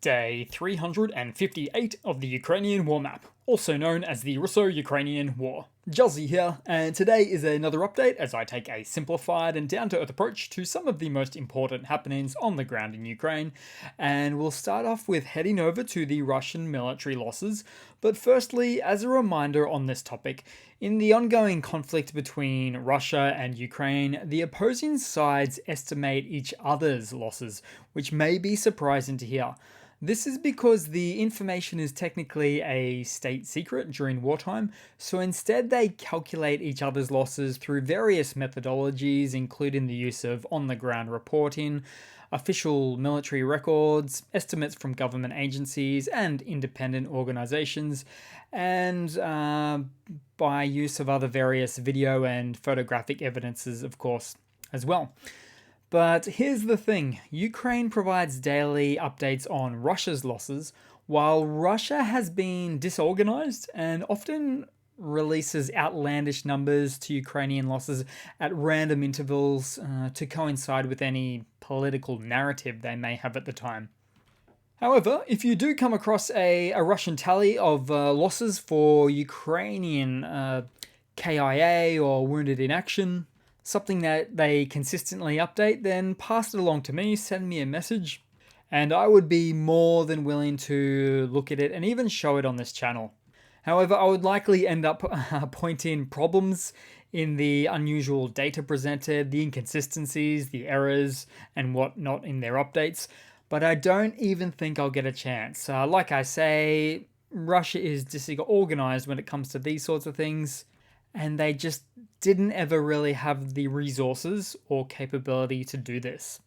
Day 358 of the Ukrainian War Map, also known as the Russo-Ukrainian War. Juzzy here, and today is another update as I take a simplified and down-to-earth approach to some of the most important happenings on the ground in Ukraine, and we'll start off with heading over to the Russian military losses. But firstly, as a reminder on this topic, in the ongoing conflict between Russia and Ukraine, the opposing sides estimate each other's losses, which may be surprising to hear. This is because the information is technically a state secret during wartime, so instead they calculate each other's losses through various methodologies, including the use of on-the-ground reporting, official military records, estimates from government agencies and independent organizations, and by use of other various video and photographic evidences, of course, as well. But here's the thing, Ukraine provides daily updates on Russia's losses, while Russia has been disorganized and often releases outlandish numbers to Ukrainian losses at random intervals to coincide with any political narrative they may have at the time. However, if you do come across a Russian tally of losses for Ukrainian KIA or wounded in action, something that they consistently update, then pass it along to me, send me a message, and I would be more than willing to look at it and even show it on this channel. However, I would likely end up pointing problems in the unusual data presented, the inconsistencies, the errors, and whatnot in their updates, but I don't even think I'll get a chance. Like I say, Russia is disorganized when it comes to these sorts of things, and they just didn't ever really have the resources or capability to do this.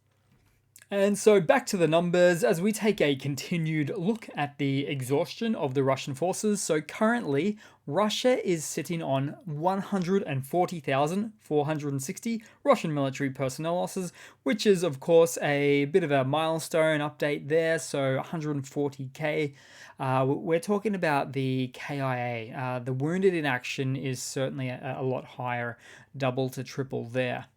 And so back to the numbers as we take a continued look at the exhaustion of the Russian forces. So currently, Russia is sitting on 140,460 Russian military personnel losses, which is of course a bit of a milestone update there. So 140k. We're talking about the KIA. The wounded in action is certainly a lot higher, double to triple there.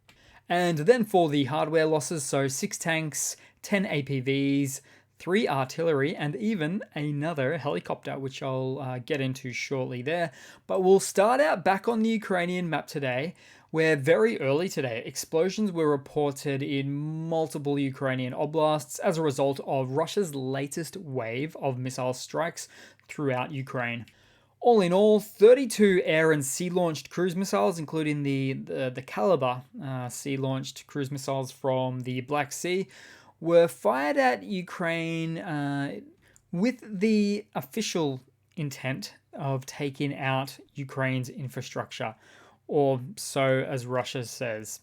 And then for the hardware losses, so 6 tanks, 10 APVs, 3 artillery, and even another helicopter, which I'll get into shortly there. But we'll start out back on the Ukrainian map today, where very early today, explosions were reported in multiple Ukrainian oblasts as a result of Russia's latest wave of missile strikes throughout Ukraine. All in all, 32 air and sea-launched cruise missiles, including the Caliber sea-launched cruise missiles from the Black Sea, were fired at Ukraine with the official intent of taking out Ukraine's infrastructure, or so as Russia says.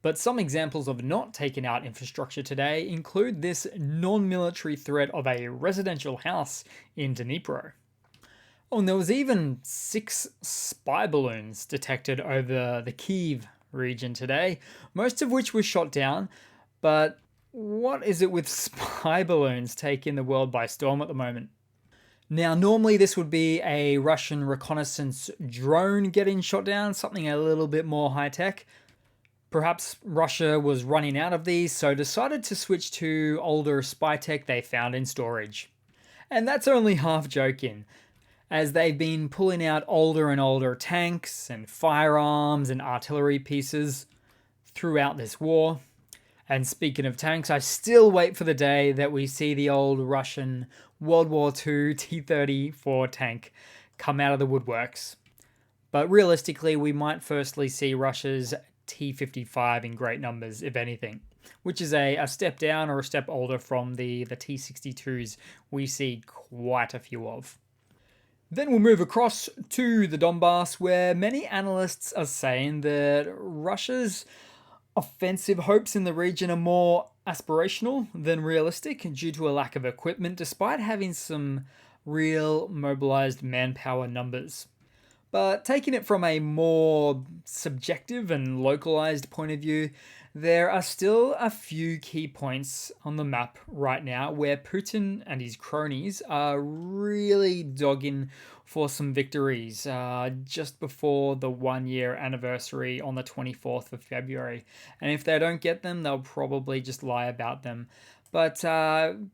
But some examples of not taking out infrastructure today include this non-military threat of a residential house in Dnipro. Oh, and there was even 6 spy balloons detected over the Kyiv region today, most of which were shot down. But what is it with spy balloons taking the world by storm at the moment? Now, normally this would be a Russian reconnaissance drone getting shot down, something a little bit more high-tech. Perhaps Russia was running out of these, so decided to switch to older spy tech they found in storage. And that's only half joking, as they've been pulling out older and older tanks and firearms and artillery pieces throughout this war. And speaking of tanks, I still wait for the day that we see the old Russian World War II T-34 tank come out of the woodworks. But realistically, we might firstly see Russia's T-55 in great numbers, if anything, which is a step down or a step older from the T-62s we see quite a few of. Then we'll move across to the Donbass, where many analysts are saying that Russia's offensive hopes in the region are more aspirational than realistic due to a lack of equipment, despite having some real mobilized manpower numbers. But taking it from a more subjective and localized point of view, there are still a few key points on the map right now where Putin and his cronies are really dogging for some victories just before the 1-year anniversary on the 24th of February. And if they don't get them, they'll probably just lie about them. But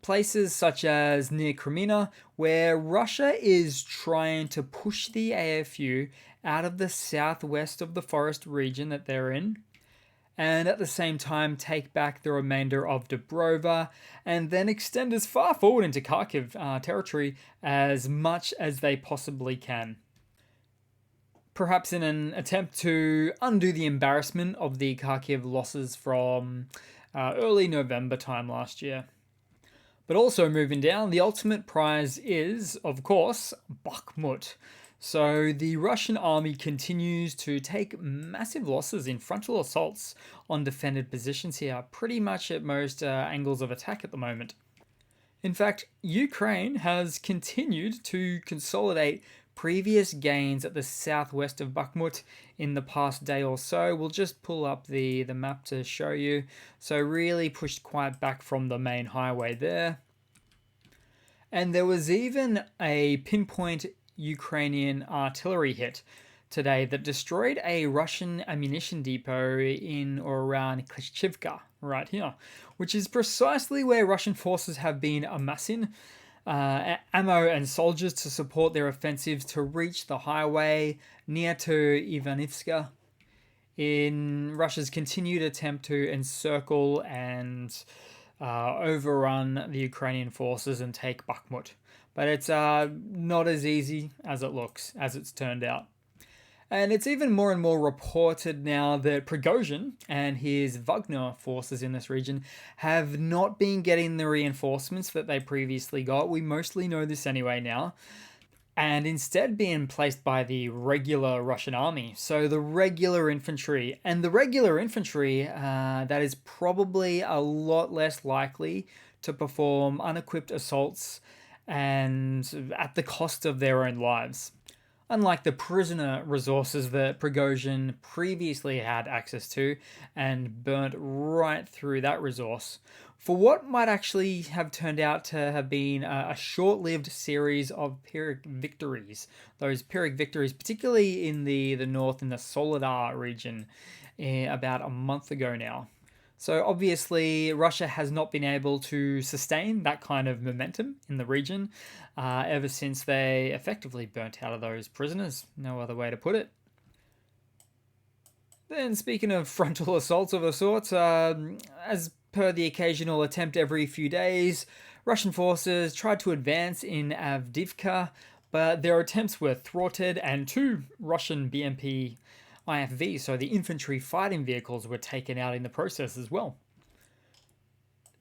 places such as near Crimea, where Russia is trying to push the AFU out of the southwest of the forest region that they're in, and at the same time take back the remainder of Dobrova, and then extend as far forward into Kharkiv territory as much as they possibly can. Perhaps in an attempt to undo the embarrassment of the Kharkiv losses from early November time last year. But also moving down, the ultimate prize is, of course, Bakhmut. So the Russian army continues to take massive losses in frontal assaults on defended positions here, pretty much at most angles of attack at the moment. In fact, Ukraine has continued to consolidate previous gains at the southwest of Bakhmut in the past day or so. We'll just pull up the map to show you. So really pushed quite back from the main highway there. And there was even a pinpoint Ukrainian artillery hit today that destroyed a Russian ammunition depot in or around Klishchivka, right here, which is precisely where Russian forces have been amassing ammo and soldiers to support their offensives to reach the highway near to Ivanivska in Russia's continued attempt to encircle and overrun the Ukrainian forces and take Bakhmut. But it's not as easy as it looks, as it's turned out. And it's even more and more reported now that Prigozhin and his Wagner forces in this region have not been getting the reinforcements that they previously got. We mostly know this anyway now. And instead being placed by the regular Russian army. So the regular infantry. And the regular infantry, that is probably a lot less likely to perform unequipped assaults and at the cost of their own lives. Unlike the prisoner resources that Prigozhin previously had access to and burnt right through that resource, for what might actually have turned out to have been a short-lived series of Pyrrhic victories. Those Pyrrhic victories, particularly in the north, in the Soledar region, about a month ago now. So obviously, Russia has not been able to sustain that kind of momentum in the region ever since they effectively burnt out of those prisoners. No other way to put it. Then, speaking of frontal assaults of a sort, as per the occasional attempt every few days, Russian forces tried to advance in Avdiivka, but their attempts were thwarted and 2 Russian BMP IFV, so the infantry fighting vehicles, were taken out in the process as well.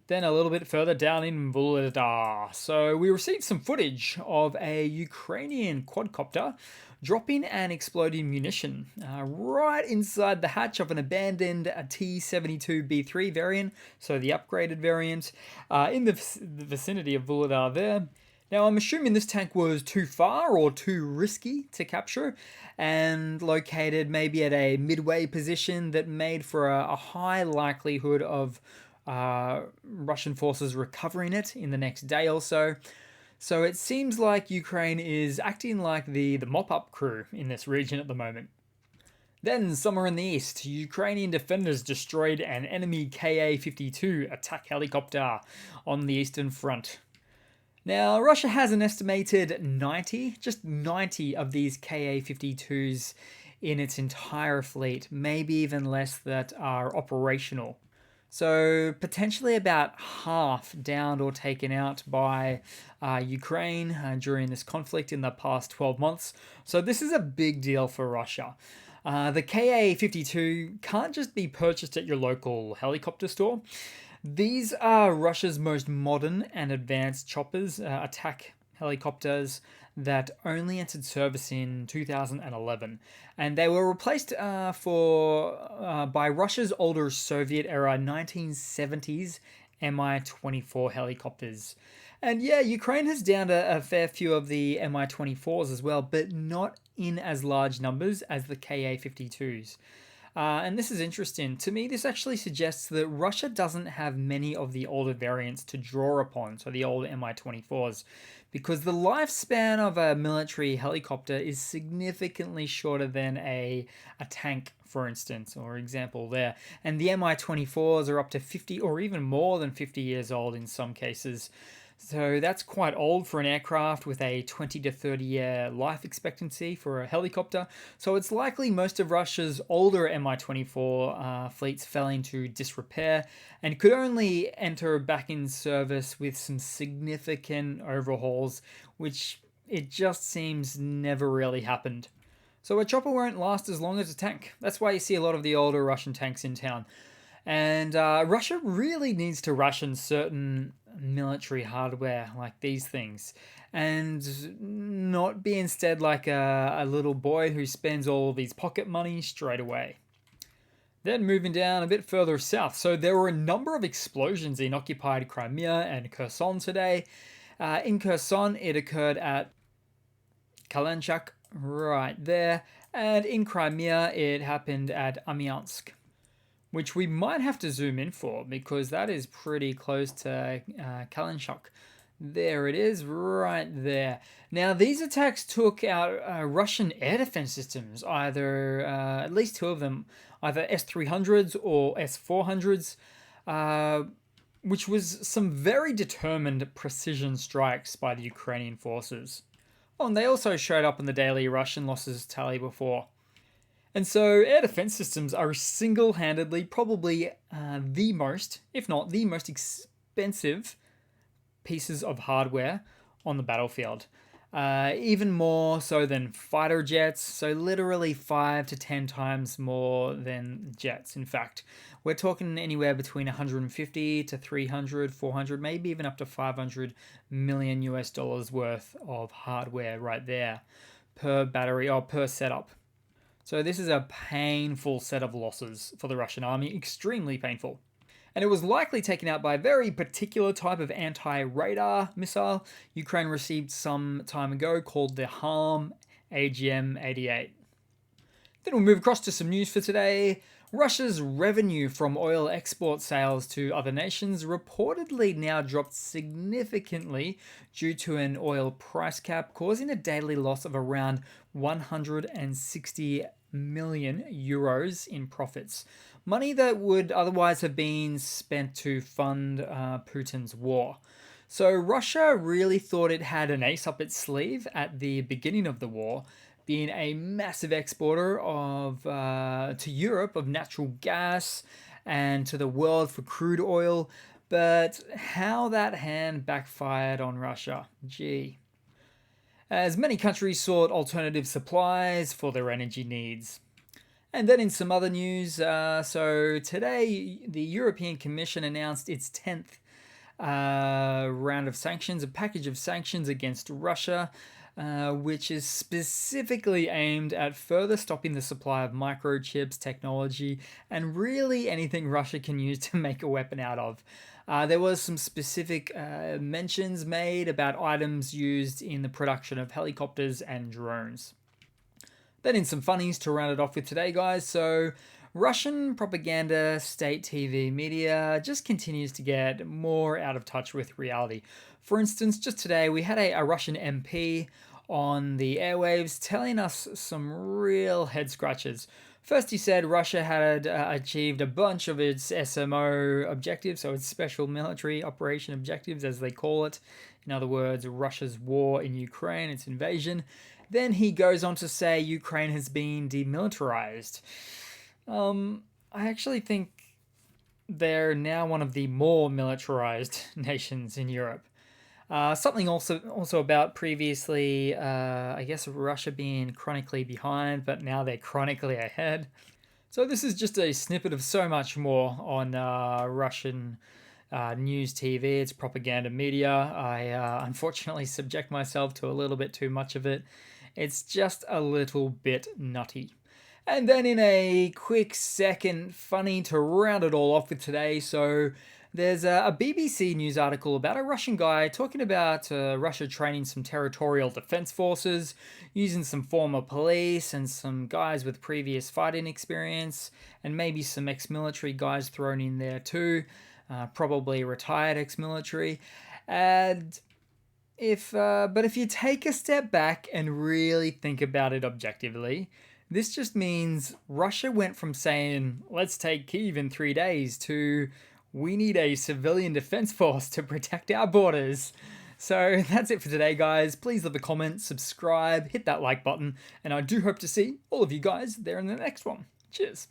Then a little bit further down in Vuhledar, so we received some footage of a Ukrainian quadcopter dropping and exploding munition right inside the hatch of an abandoned T-72B3 variant, so the upgraded variant, in the vicinity of Vuhledar there. Now, I'm assuming this tank was too far or too risky to capture and located maybe at a midway position that made for a high likelihood of Russian forces recovering it in the next day or so. So it seems like Ukraine is acting like the mop-up crew in this region at the moment. Then, somewhere in the east, Ukrainian defenders destroyed an enemy Ka-52 attack helicopter on the eastern front. Now, Russia has an estimated 90 of these Ka-52s in its entire fleet, maybe even less, that are operational. So potentially about half downed or taken out by Ukraine during this conflict in the past 12 months. So this is a big deal for Russia. The Ka-52 can't just be purchased at your local helicopter store. These are Russia's most modern and advanced choppers, attack helicopters that only entered service in 2011, and they were replaced by Russia's older Soviet-era 1970s Mi-24 helicopters. And yeah, Ukraine has downed a fair few of the Mi-24s as well, but not in as large numbers as the Ka-52s. And this is interesting. To me, this actually suggests that Russia doesn't have many of the older variants to draw upon, so the old Mi-24s, because the lifespan of a military helicopter is significantly shorter than a tank for instance, or example there. And the Mi-24s are up to 50 or even more than 50 years old in some cases. So that's quite old for an aircraft with a 20 to 30 year life expectancy for a helicopter. So it's likely most of Russia's older Mi-24 fleets fell into disrepair and could only enter back in service with some significant overhauls, which it just seems never really happened. So a chopper won't last as long as a tank. That's why you see a lot of the older Russian tanks in town. And Russia really needs to ration certain military hardware like these things and not be instead like a little boy who spends all of his pocket money straight away. Then moving down a bit further south. So there were a number of explosions in occupied Crimea and Kherson today. In Kherson, it occurred at Kalanchak, right there. And in Crimea, it happened at Amiansk, which we might have to zoom in for because that is pretty close to Kalanchak. There it is, right there. Now, these attacks took out Russian air defense systems, either, at least two of them, either S-300s or S-400s, which was some very determined precision strikes by the Ukrainian forces. Oh, and they also showed up in the daily Russian losses tally before. And so air defense systems are single-handedly probably the most, if not the most expensive pieces of hardware on the battlefield. Even more so than fighter jets, so literally 5 to 10 times more than jets. In fact, we're talking anywhere between 150 to 300, 400, maybe even up to 500 million US dollars worth of hardware right there per battery or per setup. So this is a painful set of losses for the Russian army, extremely painful. And it was likely taken out by a very particular type of anti-radar missile Ukraine received some time ago called the HARM AGM-88. Then we'll move across to some news for today. Russia's revenue from oil export sales to other nations reportedly now dropped significantly due to an oil price cap, causing a daily loss of around 160 million euros in profits. Money that would otherwise have been spent to fund Putin's war. So Russia really thought it had an ace up its sleeve at the beginning of the war, being a massive exporter of to Europe of natural gas and to the world for crude oil. But how that hand backfired on Russia, gee. As many countries sought alternative supplies for their energy needs. And then in some other news, so today the European Commission announced its 10th round of sanctions, a package of sanctions against Russia, which is specifically aimed at further stopping the supply of microchips, technology, and really anything Russia can use to make a weapon out of. There was some specific mentions made about items used in the production of helicopters and drones. Then in some funnies to round it off with today, guys. So Russian propaganda, state TV media just continues to get more out of touch with reality. For instance, just today we had a Russian MP on the airwaves telling us some real head scratches. First, he said Russia had achieved a bunch of its SMO objectives, so its special military operation objectives, as they call it. In other words, Russia's war in Ukraine, its invasion. Then he goes on to say Ukraine has been demilitarized. I actually think they're now one of the more militarized nations in Europe. Something also about previously, I guess Russia being chronically behind, but now they're chronically ahead. So this is just a snippet of so much more on Russian news TV. It's propaganda media. I unfortunately subject myself to a little bit too much of it. It's just a little bit nutty. And then in a quick second funny to round it all off with today, so there's a BBC news article about a Russian guy talking about Russia training some territorial defense forces, using some former police and some guys with previous fighting experience, and maybe some ex-military guys thrown in there too, probably retired ex-military. And if you take a step back and really think about it objectively, This just means Russia went from saying, let's take Kyiv in 3 days, to we need a civilian defense force to protect our borders. So that's it for today, guys. Please leave a comment, subscribe, hit that like button, and I do hope to see all of you guys there in the next one. Cheers.